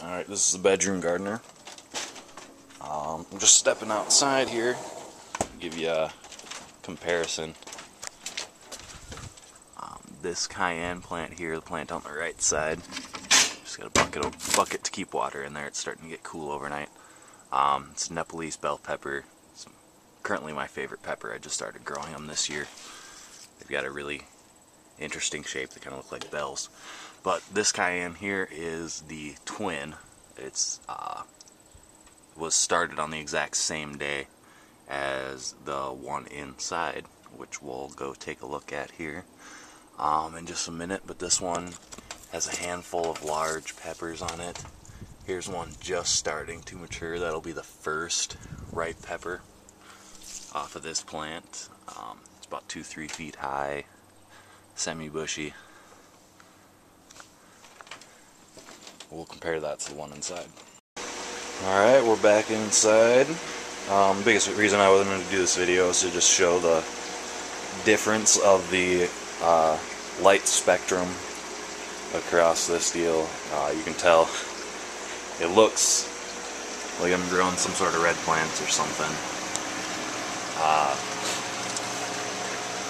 Alright, this is the bedroom gardener. I'm just stepping outside here, give you a comparison. This cayenne plant here, the plant on the right side, just got a bucket to keep water in there. It's starting to get cool overnight. It's Nepalese bell pepper. It's currently my favorite pepper. I just started growing them this year. They've got a really interesting shape. They kind of look like bells. But this cayenne here is the twin. It's was started on the exact same day as the one inside, which we'll go take a look at here in just a minute. But this one has a handful of large peppers on it. Here's one just starting to mature. That'll be the first ripe pepper off of this plant. It's about 2-3 feet high, semi-bushy. We'll compare that to the one inside. Alright, we're back inside. The biggest reason I wanted to do this video is to just show the difference of the light spectrum across this deal. You can tell it looks like I'm growing some sort of red plant or something.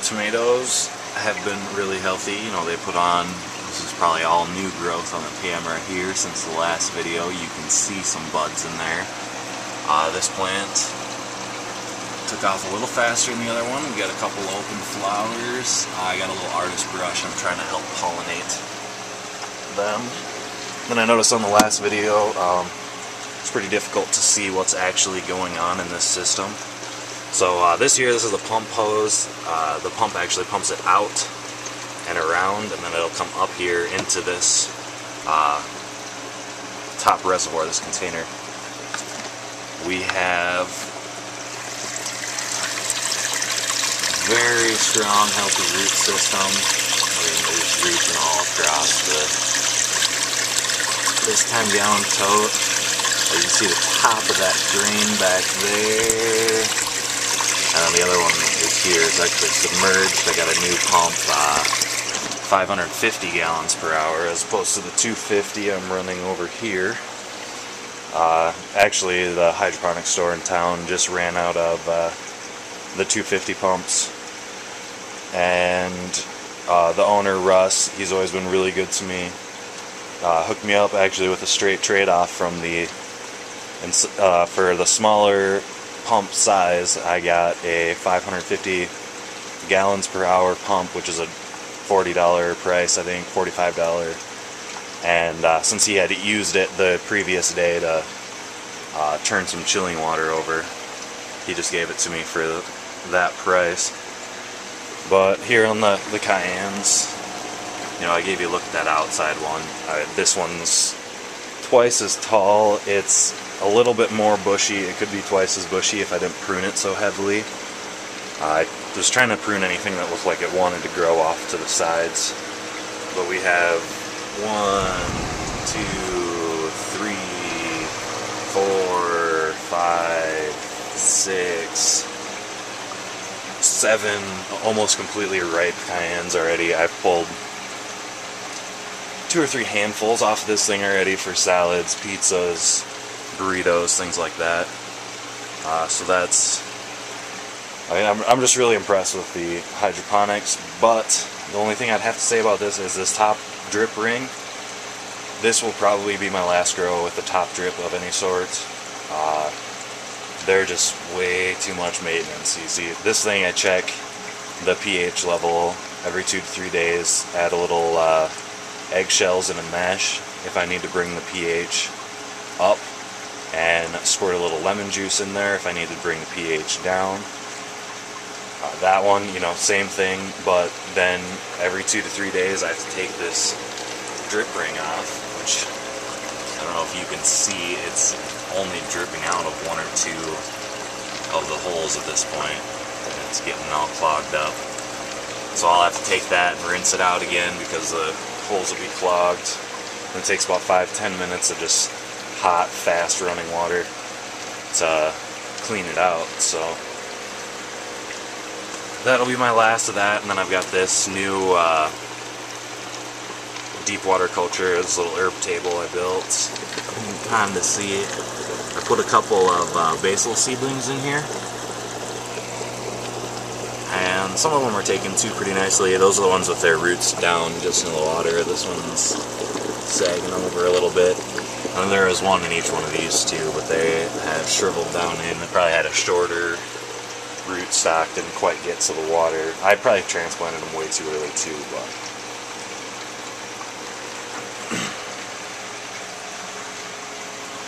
Tomatoes have been really healthy. You know, they put on, this is probably all new growth on the camera here since the last video. You can see some buds in there. This plant took off a little faster than the other one. We got a couple open flowers. I got a little artist brush. I'm trying to help pollinate them. Then I noticed on the last video, it's pretty difficult to see what's actually going on in this system. So this is a pump hose. The pump actually pumps it out and around, and then it'll come up here into this top reservoir, this container. We have very strong, healthy root system. There's roots all across this 10-gallon tote. You can see the top of that drain back there. And then the other one is here. It's actually submerged. I got a new pump, 550 gallons per hour as opposed to the 250 I'm running over here. Actually, the hydroponic store in town just ran out of the 250 pumps. And the owner, Russ, he's always been really good to me. Hooked me up actually with a straight trade-off from the, for the smaller pump size, I got a 550 gallons per hour pump, which is a $40 price, I think, $45. And since he had used it the previous day to turn some chilling water over, he just gave it to me for that price. But here on the cayennes, you know, I gave you a look at that outside one. This one's twice as tall. It's a little bit more bushy. It could be twice as bushy if I didn't prune it so heavily. I was trying to prune anything that looked like it wanted to grow off to the sides. But we have 1, 2, 3, 4, 5, 6, 7 almost completely ripe cayennes already. I've pulled 2 or 3 handfuls off this thing already for salads, pizzas, burritos, things like that. So that's, I'm just really impressed with the hydroponics. But the only thing I'd have to say about this is this top drip ring. This will probably be my last grow with the top drip of any sort. They're just way too much maintenance. You see, this thing I check the pH level every 2 to 3 days, add a little eggshells in a mesh if I need to bring the pH up, and squirt a little lemon juice in there if I need to bring the pH down. That one, you know, same thing, but then every 2 to 3 days I have to take this drip ring off, which I don't know if you can see, it's only dripping out of 1 or 2 of the holes at this point. It's getting all clogged up. So I'll have to take that and rinse it out again because the holes will be clogged. And it takes about 5-10 minutes of just hot, fast running water to clean it out. So that'll be my last of that, and then I've got this new deep water culture, this little herb table I built. You can kind of see it. I put a couple of basil seedlings in here. And some of them are taken to pretty nicely. Those are the ones with their roots down just in the water. This one's sagging over a little bit. And there is one in each one of these too, but they have shriveled down in. They probably had a shorter root stock, didn't quite get to the water. I probably transplanted them way too early too, but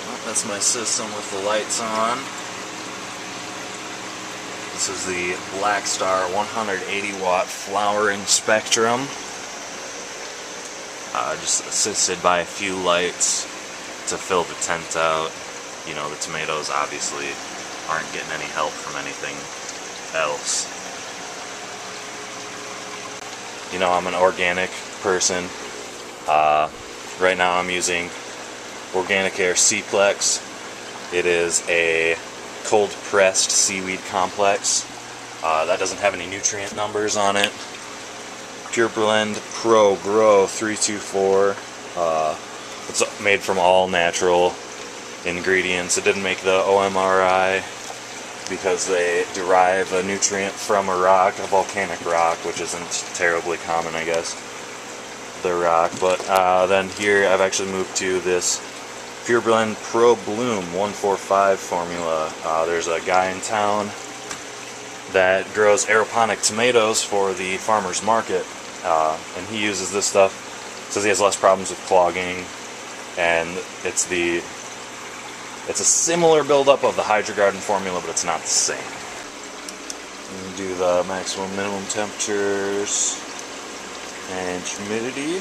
well, that's my system with the lights on. This is the Blackstar 180 watt flowering spectrum. Just assisted by a few lights to fill the tent out. You know, the tomatoes obviously aren't getting any help from anything else. You know, I'm an organic person. Right now I'm using Organic Air Seplex. It is a cold pressed seaweed complex. That doesn't have any nutrient numbers on it. Pure Blend Pro Grow 324. It's made from all natural ingredients. It didn't make the OMRI because they derive a nutrient from a rock, a volcanic rock, which isn't terribly common, I guess, the rock. But then here I've actually moved to this Pure Blend Pro Bloom 145 formula. There's a guy in town that grows aeroponic tomatoes for the farmer's market, and he uses this stuff. Says he has less problems with clogging, and it's a similar buildup of the Hydro Garden formula, but it's not the same. And do the maximum minimum temperatures and humidity.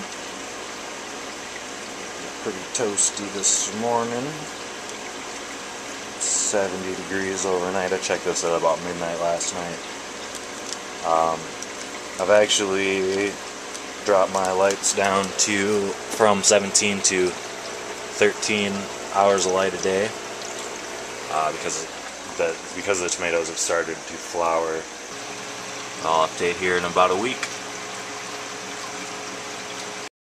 Pretty toasty this morning. 70 degrees overnight. I checked this at about midnight last night. I've actually dropped my lights down from 17 to 13 hours of light a day because the tomatoes have started to flower. I'll update here in about a week.